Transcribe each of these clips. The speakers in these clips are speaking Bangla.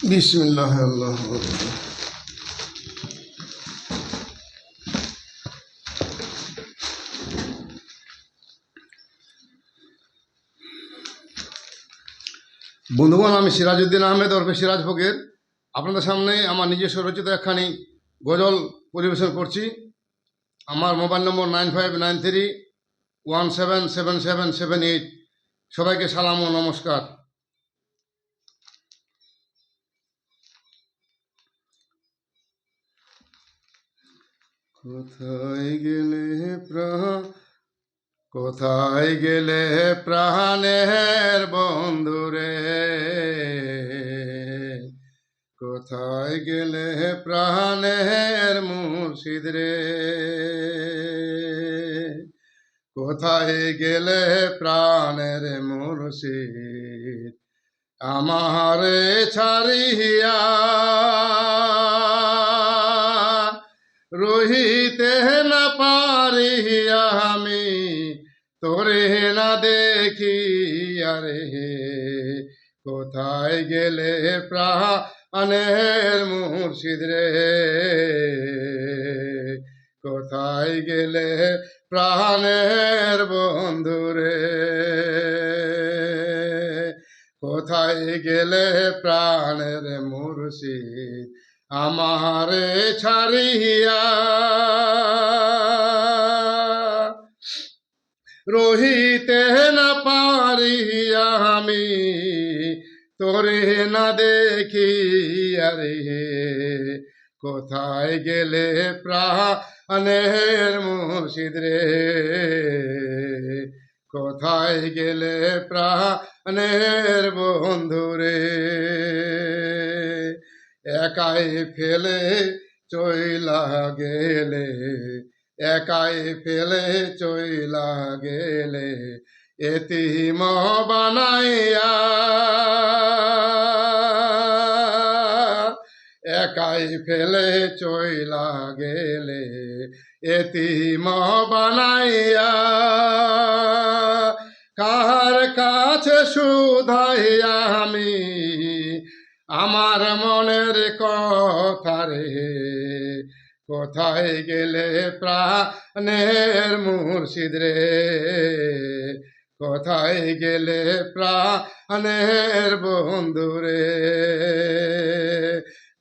বিসমিল্লাহ আল্লাহ। বন্ধুগণ, আমি সিরাজউদ্দিন আহমেদ ওরফে সিরাজ ফকির আপনাদের সামনে আমার নিজস্ব রচিত একখানি গজল পরিবেশন করছি। আমার মোবাইল নম্বর 9593177778। সবাইকে সালাম ও নমস্কার। কোথায় গেলে কোথায় গেলে প্রাণের বন্ধুরে, কোথায় গেলে প্রাণের মুর্শিদ রে, কোথায় গেলে প্রাণের মুর্শিদ আমারে ছাড়িয়া, রহিতে না পারিয়া আমি তোরে না দেখি আরে, কোথায় গেলে প্রাণের মুর্শিদ রে, কোথায় গেলে প্রাণের বন্ধু রে, কোথায় গেলে প্রাণের মুর্শিদ আমারে ছাড়িয়া, রহিতে না পারিয়া আমি তোরে না দেখি আরে, কোথায় গেলে প্রাণের মুর্শিদ রে, কোথায় গেলে প্রাণের বন্ধু রে, একাই ফেলে চইলা গেলে, একাই ফেলে চইলা গেলে এতিম বানাইয়া, একাই ফেলে চইলা গেলে এতিম বানাইয়া, কার কাছে শুধাইয়া আমি আমার মনের কথা রে, কোথায় গেলে প্রাণের মুর্শিদ রে, কোথায় গেলে প্রাণের বন্ধু রে,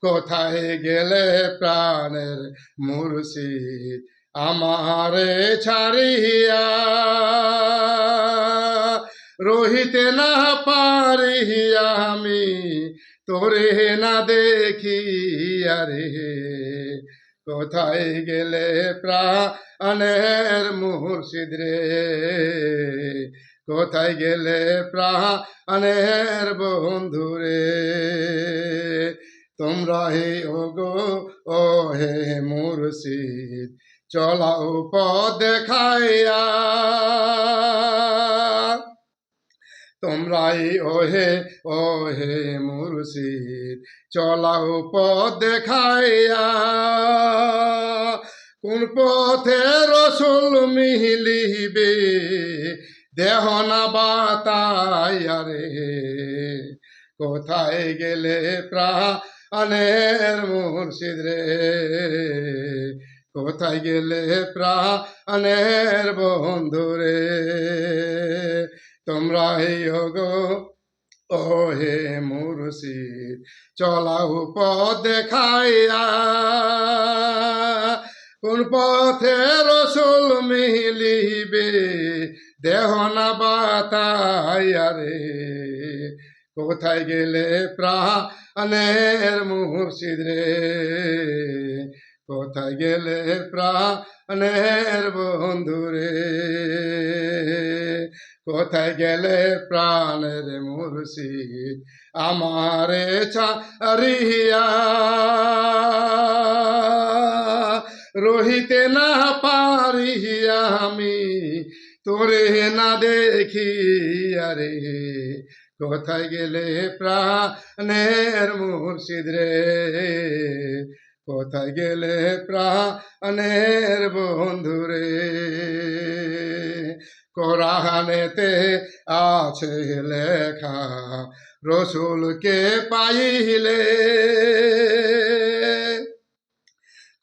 কোথায় গেলে প্রাণের মুর্শিদ আমারে ছাড়িয়া, রহিতে না পারিয়া আমি তোরে না দেখি আরে, কোথায় গেলে প্রাণের মুর্শিদ রে, কোথায় গেলে প্রাণের বন্ধু রে, তোমরা হে ওগো ও হে মুর্শিদ চলাও পথ দেখাইয়া, তোমরাই ওহে ওহে মুর্শিদ চলাও পথ দেখাইয়া, কোন পথে রসুল মিলিবে দেহ না বাতাইয়া রে, কোথায় গেলে প্রাণের মুর্শিদ রে, কোথায় গেলে প্রাণের বন্ধু রে, তোমরা গো ও হে মুর্শিদ চলাও পথ দেখাইয়া, কোন পথে রসুল মিলিবে দেহ না বাতাইয়া রে, কোথায় গেলে প্রাণের মুর্শিদ রে, কোথায় গেলে প্রাণের বন্ধু রে, কোথায় গেলে প্রাণের মুর্শিদ আমারে ছাড়িয়া, রহিতে না পারিয়া আমি তোরে না দেখি আরে, কোথায় গেলে প্রাণের মুর্শিদ রে, কোথায় গেলে প্রাণের বন্ধু রে, কোরআনেতে আছে লেখা রসুলকে পাইলে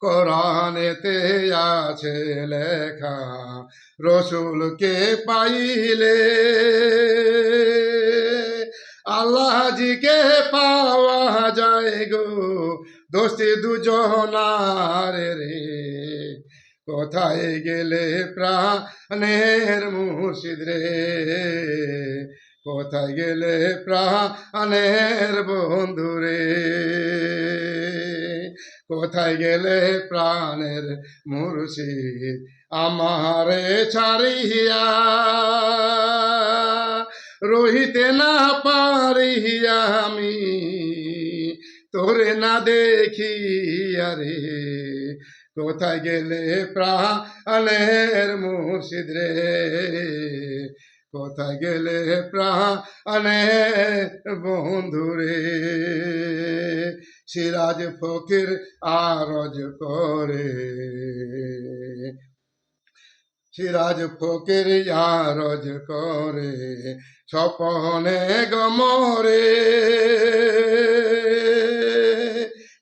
কোরআনেতে আছে লেখা, রসুলকে পাইলে আল্লাহজিকে পাওয়া যায় গো, দোস্তি দুজনার রে। কোথায় গেলে প্রাণের মুর্শিদ রে, কোথায় গেলে প্রাণের বন্ধু রে, কোথায় গেলে প্রাণের মুর্শিদ আমারে ছাড়িয়া, রহিতে না পারিয়া আমি তোরে না দেখিয়া রে। কোথায় গেলে প্রাণের মুর্শিদ রে, কোথায় গেলে প্রাণের বন্ধু রে। সিরাজ ফকির আরজ করে, সিরাজ ফকির আরজ করে, স্বপনে গমরে।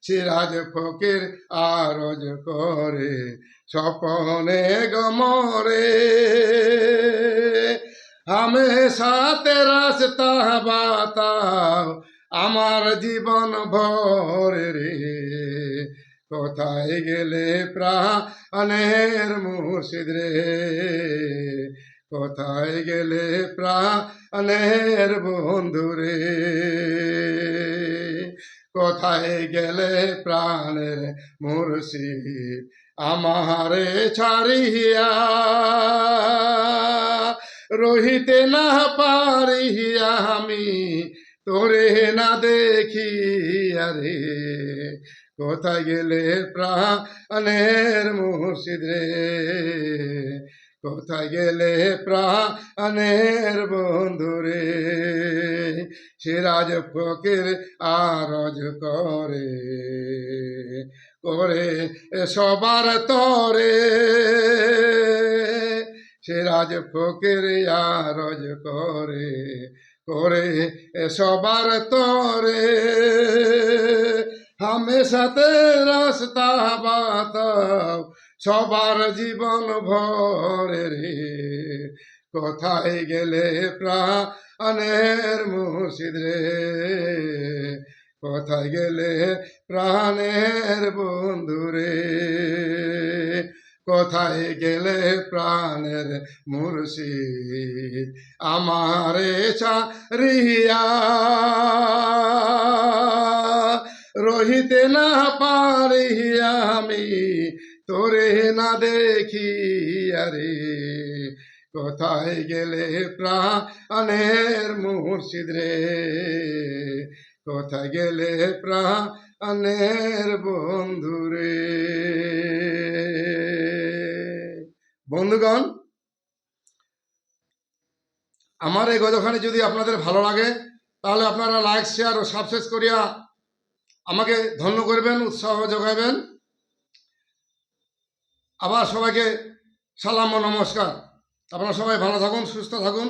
সিরাজ ফকির আরজ করে, স্বপনে গমরে। হামেশা রাস্তা বাতাও আমার জীবন ভরে রে। কোথায় গেলে প্রাণের মুর্শিদ রে, কোথায় গেলে প্রাণের বন্ধু রে, কোথায় গেলে প্রাণের মুর্শিদ আমারে ছাড়িয়া, রহিতে না পারিয়া আমি তোরে না দেখিয়া রে। কোথায় গেলে প্রাণের মুর্শিদ রে, কোথায় গেলে প্রাণের বন্ধু রে। সিরাজ ফকির আরজ করে, করে সবার তরে। সিরাজ ফকির আরজ করে, করে সবার তরে। হামেশাতে রাস্তা বাতাও সবার জীবন ভরে রে। কোথায় গেলে প্রাণের মুর্শিদ রে, কোথায় গেলে প্রাণের বন্ধু রে, কোথায় গেলে প্রাণের মুর্শিদ আমারে ছাড়িয়া, রহিতে না পারিয়া আমি তোরে না দেখিয়া রে। কোথায় গেলে প্রাণের মুর্শিদ রে, কোথায় গেলে প্রাণের বন্ধু রে। বন্ধুগণ, আমার এই গজখানি যদি আপনাদের ভালো লাগে তাহলে আপনারা লাইক শেয়ার ও সাবস্ক্রাইব করিয়া আমাকে ধন্য করবেন, উৎসাহ যোগাবেন। আবার সবাইকে সালাম ও নমস্কার। আপনারা সবাই ভালো থাকুন, সুস্থ থাকুন,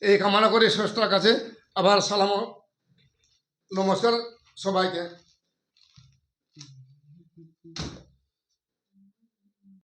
এই কামনা করি স্রষ্টার কাছে। আবার সালাম ও নমস্কার সবাইকে।